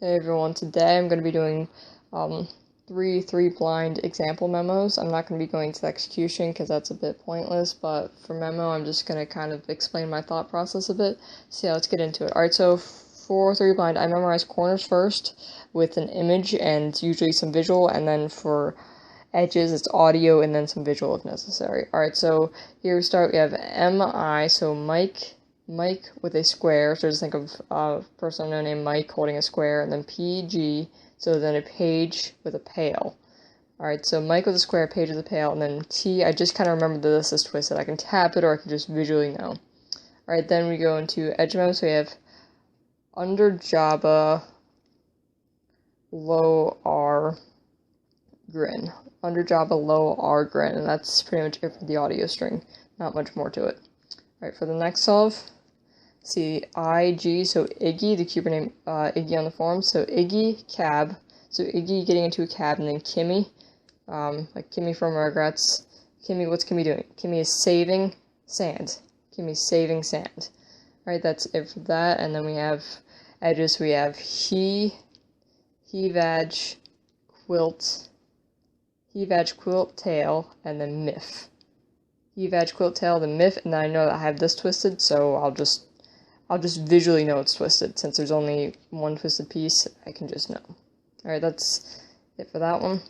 Hey everyone, today I'm going to be doing three blind example memos. I'm not going to be going to execution because that's a bit pointless, but for memo I'm just going to kind of explain my thought process a bit. So yeah, let's get into it. Alright, so for three blind, I memorize corners first with an image and usually some visual, and then for edges it's audio and then some visual if necessary. Alright, so here we start. We have MI, so Mike with a square, so just think of a person unknown named Mike holding a square, and then PG, so then a page with a pail. Alright, so Mike with a square, page with a pail, and then T, I just kind of remember that this is twisted. I can tap it or I can just visually know. Alright, then we go into edge memo, so we have under Java, low R, grin. Under Java, low R, grin, and that's pretty much it for the audio string. Not much more to it. Alright, for the next solve, see IG, so Iggy, the keeper name Iggy on the forum, so Iggy, cab, so Iggy getting into a cab, and then Kimmy, like Kimmy from Rugrats. Kimmy, what's Kimmy doing? Kimmy is saving sand. Kimmy's saving sand. Alright, that's it for that, and then we have edges, we have he vag, quilt, tail, and then miff. He vag, quilt, tail, the miff, and then I know that I have this twisted, so I'll just visually know it's twisted. Since there's only one twisted piece, I can just know. Alright, that's it for that one.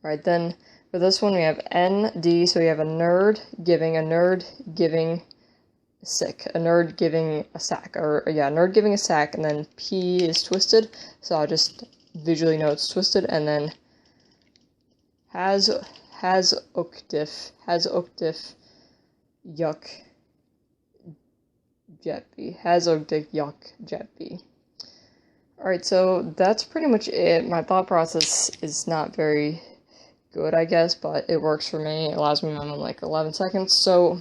Alright, then for this one we have ND, so we have a nerd giving sick, a nerd giving a sack, nerd giving a sack, and then P is twisted, so I'll just visually know it's twisted, and then has ukdif, yuck, jetby, has ukdif, yuck, jetby. Alright, so that's pretty much it. My thought process is not very good, I guess, but it works for me. It allows me to memo in like 11 seconds. So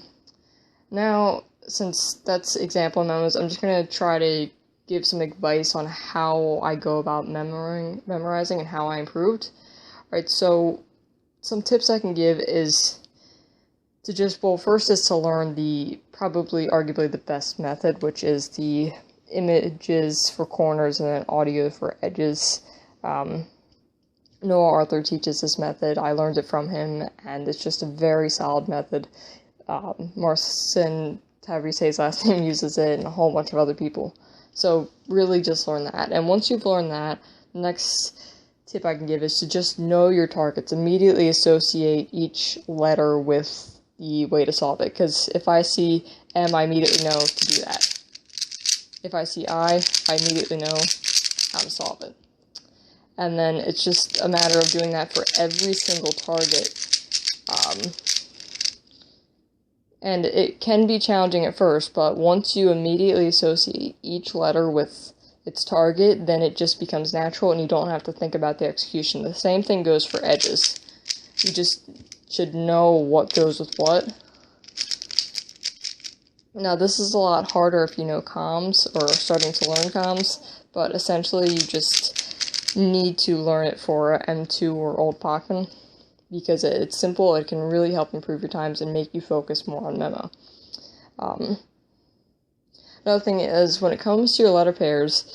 now, since that's example memos, I'm just going to try to give some advice on how I go about memorizing and how I improved. Alright, so some tips I can give is to just, well, first is to learn arguably the best method, which is the images for corners and then audio for edges. Noah Arthur teaches this method. I learned it from him, and it's just a very solid method. Marcin, however you say his last name, uses it, and a whole bunch of other people. So really just learn that. And once you've learned that, the next tip I can give is to just know your targets. Immediately associate each letter with the way to solve it. Because if I see M, I immediately know to do that. If I see I immediately know how to solve it. And then it's just a matter of doing that for every single target. And it can be challenging at first, but once you immediately associate each letter with its target, then it just becomes natural and you don't have to think about the execution. The same thing goes for edges. You just should know what goes with what. Now this is a lot harder if you know comms or are starting to learn comms, but essentially you just need to learn it for M2 or Old Pacman because it's simple. It can really help improve your times and make you focus more on memo. Another thing is, when it comes to your letter pairs,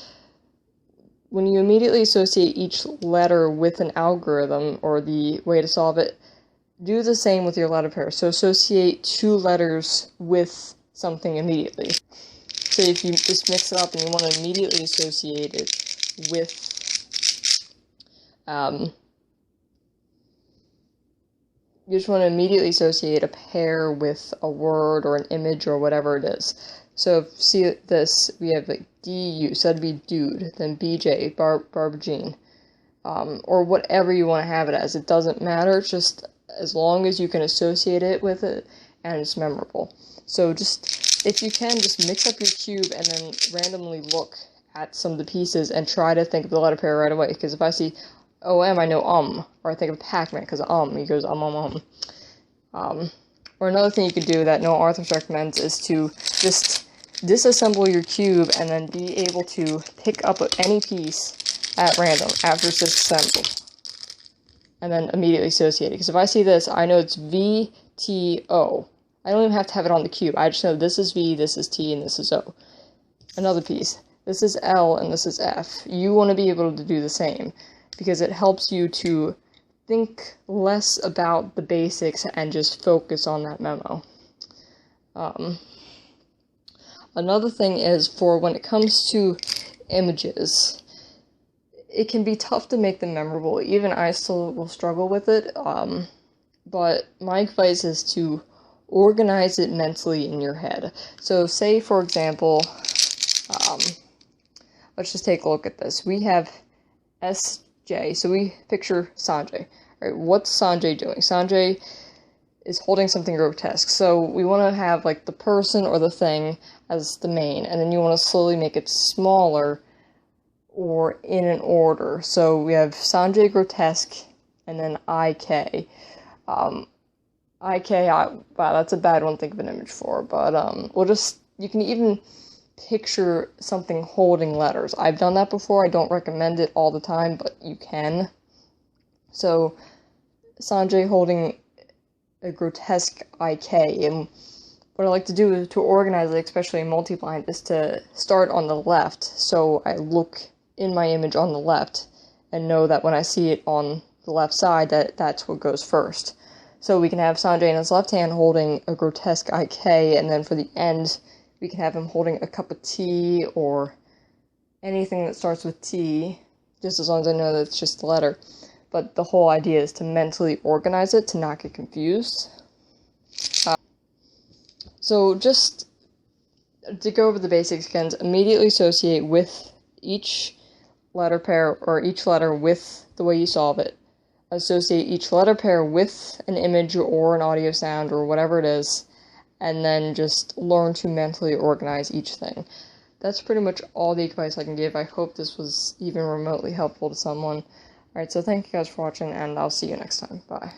when you immediately associate each letter with an algorithm or the way to solve it, do the same with your letter pairs. So associate two letters with something immediately. So if you just mix it up and you want to immediately associate it with you just want to immediately associate a pair with a word or an image or whatever it is. So if see this, we have like DU, so that'd be dude, then BJ, Barbajine, or whatever you want to have it as. It doesn't matter, just as long as you can associate it with it and it's memorable. So just, if you can, just mix up your cube and then randomly look at some of the pieces and try to think of the letter pair right away. Because if I see OM, I know or I think of Pac-Man because he goes Or another thing you could do that Noah Arthur recommends is to just disassemble your cube and then be able to pick up any piece at random after it's disassembled. And then immediately associate it. Because if I see this, I know it's VTO. I don't even have to have it on the cube. I just know this is V, this is T, and this is O. Another piece. this is L and this is F. You want to be able to do the same, because it helps you to think less about the basics and just focus on that memo. Another thing is, for when it comes to images, it can be tough to make them memorable. Even I still will struggle with it, but my advice is to organize it mentally in your head. So say, for example, let's just take a look at this. We have SJ, so we picture Sanjay. Right, what's Sanjay doing? Sanjay is holding something grotesque. So we want to have like the person or the thing as the main, and then you want to slowly make it smaller or in an order. So we have Sanjay grotesque and then IK. Wow, that's a bad one to think of an image for, but you can even picture something holding letters. I've done that before. I don't recommend it all the time, but you can. So Sanjay holding a grotesque IK, and what I like to do to organize it, especially in multi-blind, is to start on the left, so I look in my image on the left and know that when I see it on the left side, that's what goes first. So we can have Sanjay in his left hand holding a grotesque IK, and then for the end, we can have him holding a cup of tea or anything that starts with T, just as long as I know that it's just the letter. But the whole idea is to mentally organize it, to not get confused. So just to go over the basics again, immediately associate with each letter pair, or each letter with the way you solve it. Associate each letter pair with an image or an audio sound or whatever it is, and then just learn to mentally organize each thing. That's pretty much all the advice I can give. I hope this was even remotely helpful to someone. Alright, so thank you guys for watching, and I'll see you next time. Bye.